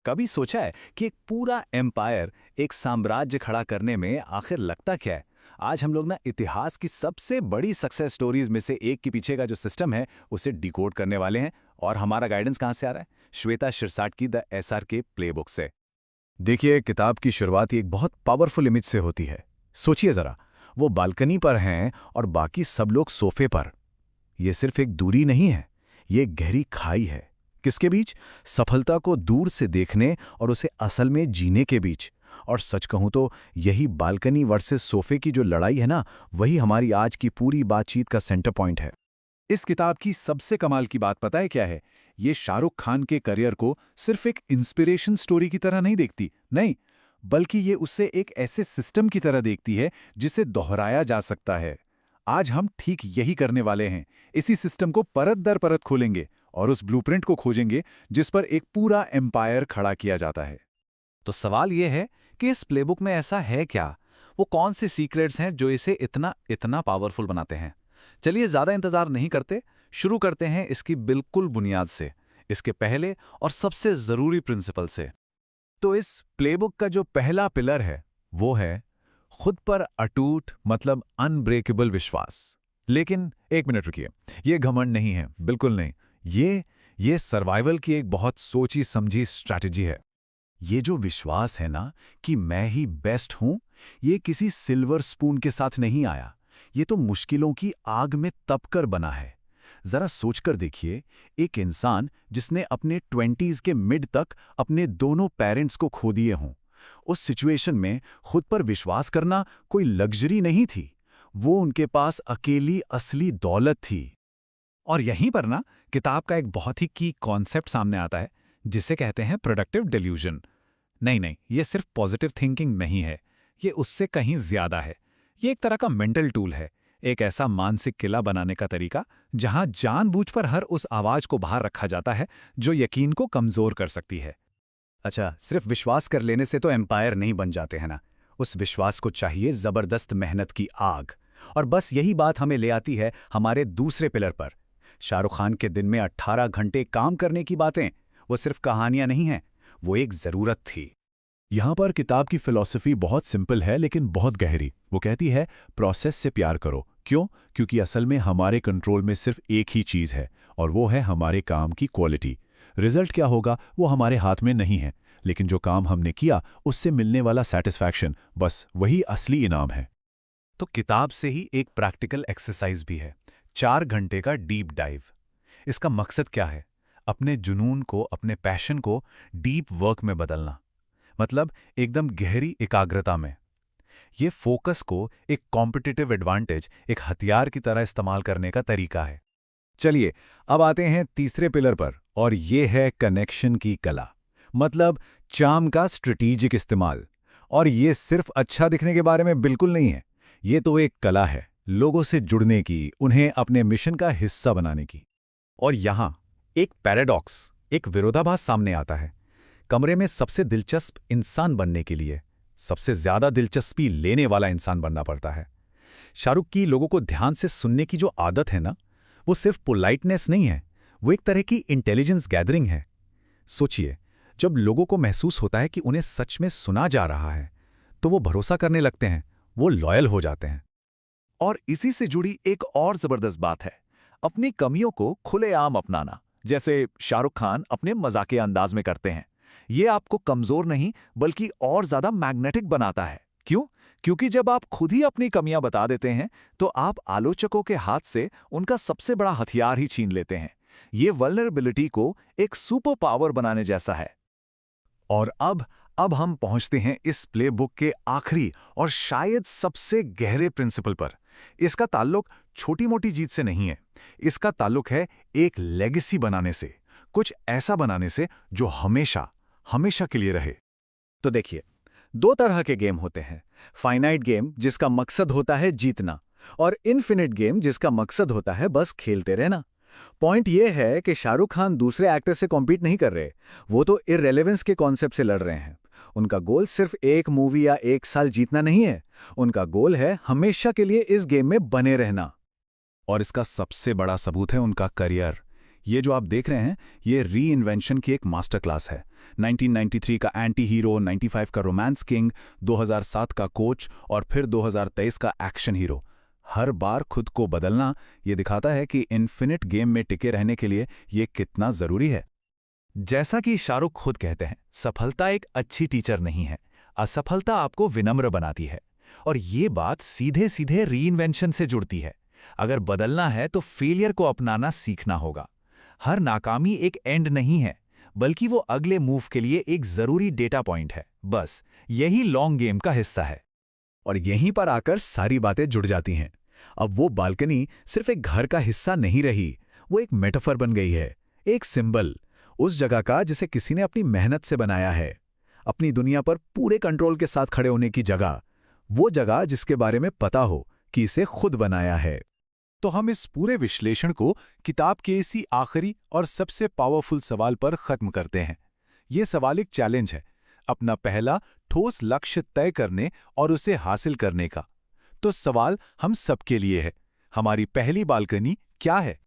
कभी सोचा है कि एक पूरा एम्पायर, एक साम्राज्य खड़ा करने में आखिर लगता क्या है? आज हम लोग ना इतिहास की सबसे बड़ी सक्सेस स्टोरीज में से एक के पीछे का जो सिस्टम है उसे डिकोड करने वाले हैं। और हमारा गाइडेंस कहाँ से आ रहा है? श्वेता शिरसाट की द SRK प्लेबुक से। देखिए, किताब की शुरुआत ही एक बहुत पावरफुल इमेज से होती है। सोचिए जरा, वो बालकनी पर हैं और बाकी सब लोग सोफे पर। ये सिर्फ एक दूरी नहीं है, ये एक गहरी खाई है। किसके बीच? सफलता को दूर से देखने और उसे असल में जीने के बीच। और सच कहूं तो यही बालकनी वर्सेस सोफे की जो लड़ाई है ना, वही हमारी आज की पूरी बातचीत का सेंटर पॉइंट है। इस किताब की सबसे कमाल की बात पता है क्या है? ये शाहरुख खान के करियर को सिर्फ एक इंस्पिरेशन स्टोरी की तरह नहीं देखती, नहीं, बल्कि ये उससे एक ऐसे सिस्टम की तरह देखती है जिसे दोहराया जा सकता है। आज हम ठीक यही करने वाले हैं। इसी सिस्टम को परत दर परत खोलेंगे और उस ब्लूप्रिंट को खोजेंगे जिस पर एक पूरा एम्पायर खड़ा किया जाता है। तो सवाल यह है कि इस प्लेबुक में ऐसा है क्या? वो कौन से सीक्रेट्स हैं जो इसे इतना इतना पावरफुल बनाते हैं? चलिए ज़्यादा इंतजार नहीं करते, शुरू करते हैं इसकी बिल्कुल बुनियाद से, इसके पहले और सबसे ज़रूरी प्रिंसिपल से। तो इस प्लेबुक का जो पहला पिलर है वो है खुद पर अटूट, मतलब अनब्रेकेबल विश्वास। लेकिन एक मिनट रुकिए, ये घमंड नहीं है, बिल्कुल नहीं। ये सर्वाइवल की एक बहुत सोची समझी स्ट्रैटेजी है। ये जो विश्वास है ना कि मैं ही बेस्ट हूं, ये किसी सिल्वर स्पून के साथ नहीं आया। ये तो मुश्किलों की आग में तपकर बना है। जरा सोचकर देखिए, एक इंसान जिसने अपने 20s के मिड तक अपने दोनों पेरेंट्स को खो दिए हों, उस सिचुएशन में खुद पर विश्वास करना कोई लग्जरी नहीं थी, वो उनके पास अकेली असली दौलत थी। और यहीं पर ना किताब का एक बहुत ही की कॉन्सेप्ट सामने आता है जिसे कहते हैं प्रोडक्टिव डिल्यूजन। नहीं नहीं, ये सिर्फ पॉजिटिव थिंकिंग नहीं है, ये उससे कहीं ज्यादा है। ये एक तरह का मेंटल टूल है, एक ऐसा मानसिक किला बनाने का तरीका जहां जानबूझकर हर उस आवाज को बाहर रखा जाता है जो यकीन को कमजोर कर सकती है। अच्छा, सिर्फ विश्वास कर लेने से तो एम्पायर नहीं बन जाते हैं ना। उस विश्वास को चाहिए जबरदस्त मेहनत की आग। और बस यही बात हमें ले आती है हमारे दूसरे पिलर पर। शाहरुख खान के दिन में 18 घंटे काम करने की बातें, वो सिर्फ कहानियां नहीं हैं, वो एक जरूरत थी। यहां पर किताब की फिलॉसफी बहुत सिंपल है लेकिन बहुत गहरी। वो कहती है, प्रोसेस से प्यार करो। क्यों? क्योंकि असल में हमारे कंट्रोल में सिर्फ एक ही चीज है, और वो है हमारे काम की क्वालिटी। रिजल्ट क्या होगा वो हमारे हाथ में नहीं है, लेकिन जो काम हमने किया उससे मिलने वाला सेटिस्फैक्शन, बस वही असली इनाम है। तो किताब से ही एक प्रैक्टिकल एक्सरसाइज भी है, 4 घंटे का डीप डाइव। इसका मकसद क्या है? अपने जुनून को, अपने पैशन को डीप वर्क में बदलना, मतलब एकदम गहरी एकाग्रता में। ये फोकस को एक कॉम्पिटिटिव एडवांटेज, एक हथियार की तरह इस्तेमाल करने का तरीका है। चलिए अब आते हैं तीसरे पिलर पर, और ये है कनेक्शन की कला, मतलब चार्म का स्ट्रेटेजिक इस्तेमाल। और ये सिर्फ अच्छा दिखने के बारे में बिल्कुल नहीं है, ये तो एक कला है लोगों से जुड़ने की, उन्हें अपने मिशन का हिस्सा बनाने की। और यहां एक पैराडॉक्स, एक विरोधाभास सामने आता है। कमरे में सबसे दिलचस्प इंसान बनने के लिए सबसे ज्यादा दिलचस्पी लेने वाला इंसान बनना पड़ता है। शाहरुख की लोगों को ध्यान से सुनने की जो आदत है ना, वो सिर्फ पोलाइटनेस नहीं है, वो एक तरह की इंटेलिजेंस गैदरिंग है। सोचिए, जब लोगों को महसूस होता है कि उन्हें सच में सुना जा रहा है, तो वो भरोसा करने लगते हैं, वो लॉयल हो जाते हैं। और इसी से जुड़ी एक और जबरदस्त बात है, अपनी कमियों को खुलेआम अपनाना, जैसे शाहरुख खान अपने मजाकिया अंदाज में करते हैं। ये आपको कमजोर नहीं बल्कि और ज्यादा मैग्नेटिक बनाता है। क्यों? क्योंकि जब आप खुद ही अपनी कमियां बता देते हैं तो आप आलोचकों के हाथ से उनका सबसे बड़ा हथियार ही छीन लेते हैं। ये वल्नरेबिलिटी को एक सुपर पावर बनाने जैसा है। और अब हम पहुंचते हैं इस प्लेबुक के आखिरी और शायद सबसे गहरे प्रिंसिपल पर। इसका ताल्लुक छोटी मोटी जीत से नहीं है, इसका ताल्लुक है एक लेगेसी बनाने से, कुछ ऐसा बनाने से जो हमेशा हमेशा के लिए रहे। तो देखिए, 2 तरह के गेम होते हैं, फाइनाइट गेम जिसका मकसद होता है जीतना, और इन्फिनिट गेम जिसका मकसद होता है बस खेलते रहना। पॉइंट यह है कि शाहरुख खान दूसरे एक्टर से कॉम्पीट नहीं कर रहे, वो तो इररेलेवेंस के कॉन्सेप्ट से लड़ रहे हैं। उनका गोल सिर्फ एक मूवी या 1 साल जीतना नहीं है, उनका गोल है हमेशा के लिए इस गेम में बने रहना। और इसका सबसे बड़ा सबूत है उनका करियर। ये जो आप देख रहे हैं, ये री इन्वेंशन की एक मास्टर क्लास है। 1993 का एंटी हीरो, 95 का रोमांस किंग, 2007 का कोच और फिर 2023 का एक्शन हीरो। हर बार खुद को बदलना ये दिखाता है कि इन्फिनिट गेम में टिके रहने के लिए ये कितना जरूरी है। जैसा कि शाहरुख खुद कहते हैं, सफलता एक अच्छी टीचर नहीं है, असफलता आपको विनम्र बनाती है। और ये बात सीधे सीधे रीइन्वेंशन से जुड़ती है। अगर बदलना है तो फेलियर को अपनाना सीखना होगा। हर नाकामी एक एंड नहीं है, बल्कि वो अगले मूव के लिए एक जरूरी डेटा पॉइंट है। बस यही लॉन्ग गेम का हिस्सा है। और यहीं पर आकर सारी बातें जुड़ जाती हैं। अब वो बालकनी सिर्फ एक घर का हिस्सा नहीं रही, वो एक मेटाफर बन गई है, एक सिंबल उस जगह का जिसे किसी ने अपनी मेहनत से बनाया है। अपनी दुनिया पर पूरे कंट्रोल के साथ खड़े होने की जगह, वो जगह जिसके बारे में पता हो कि इसे खुद बनाया है। तो हम इस पूरे विश्लेषण को किताब के इसी आखिरी और सबसे पावरफुल सवाल पर खत्म करते हैं। ये सवाल एक चैलेंज है, अपना पहला ठोस लक्ष्य तय करने और उसे हासिल करने का। तो सवाल हम सबके लिए है, हमारी पहली बालकनी क्या है?